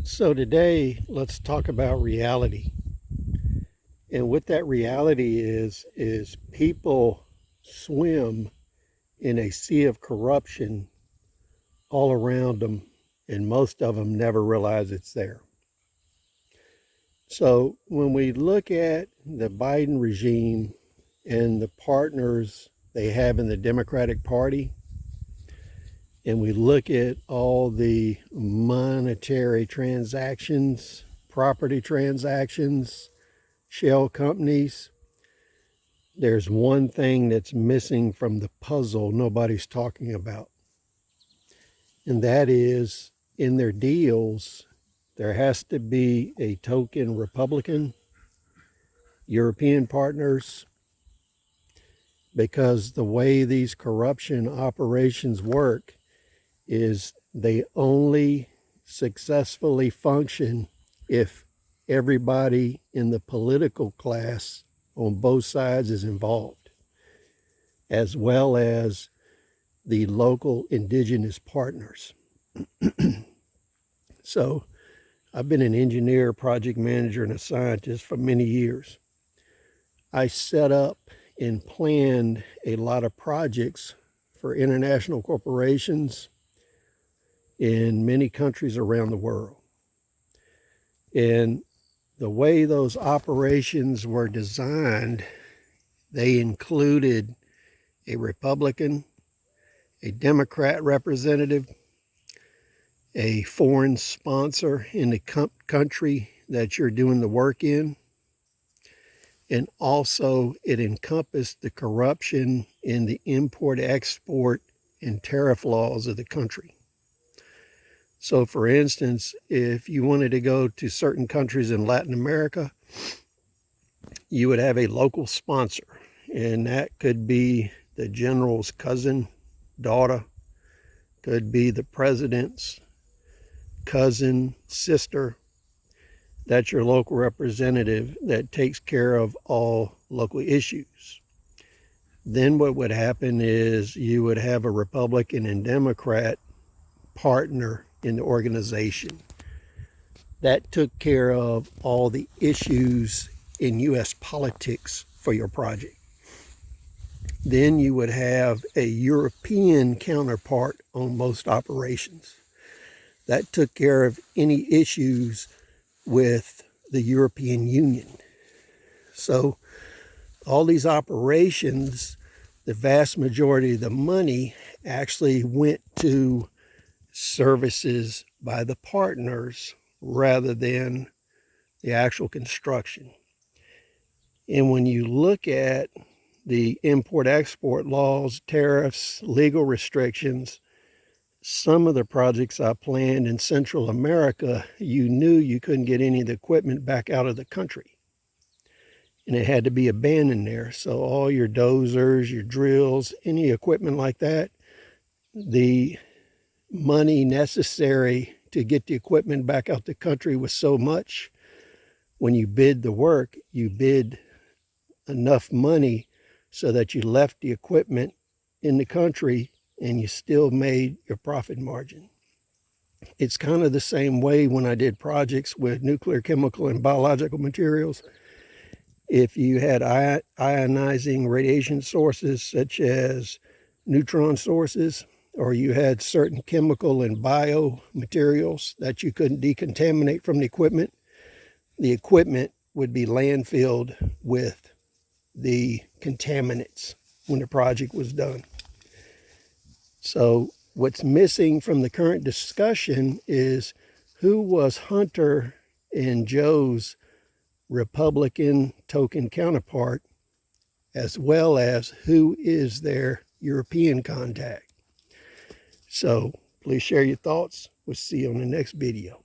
So today, let's talk about reality. And what that reality is people swim in a sea of corruption all around them, and most of them never realize it's there. So when we look at the Biden regime and the partners they have in the Democratic Party, and we look at all the monetary transactions, property transactions, shell companies, there's one thing that's missing from the puzzle nobody's talking about. And that is, in their deals, there has to be a token Republican, European partners, because the way these corruption operations work is they only successfully function if everybody in the political class on both sides is involved, as well as the local indigenous partners. So I've been an engineer, project manager, and a scientist for many years. I set up and planned a lot of projects for international corporations in many countries around the world. And the way those operations were designed, they included a Republican, a Democrat representative, a foreign sponsor in the country that you're doing the work in, and also it encompassed the corruption in the import, export, and tariff laws of the country. So for instance, if you wanted to go to certain countries in Latin America, you would have a local sponsor, and that could be the general's cousin, daughter, could be the president's cousin, sister. That's your local representative that takes care of all local issues. Then what would happen is you would have a Republican and Democrat partner in the organization that took care of all the issues in U.S. politics for your project. Then you would have a European counterpart on most operations that took care of any issues with the European Union. So all these operations, the vast majority of the money actually went to services by the partners rather than the actual construction. And when you look at the import-export laws, tariffs, legal restrictions, some of the projects I planned in Central America, you knew you couldn't get any of the equipment back out of the country. And it had to be abandoned there. So all your dozers, your drills, any equipment like that, the money necessary to get the equipment back out the country was so much. When you bid the work, you bid enough money so that you left the equipment in the country and you still made your profit margin. It's kind of the same way when I did projects with nuclear, chemical, and biological materials. If you had ionizing radiation sources such as neutron sources, or you had certain chemical and bio materials that you couldn't decontaminate from the equipment would be landfilled with the contaminants when the project was done. So what's missing from the current discussion is who was Hunter and Joe's Republican token counterpart, as well as who is their European contact. So please share your thoughts. We'll see you on the next video.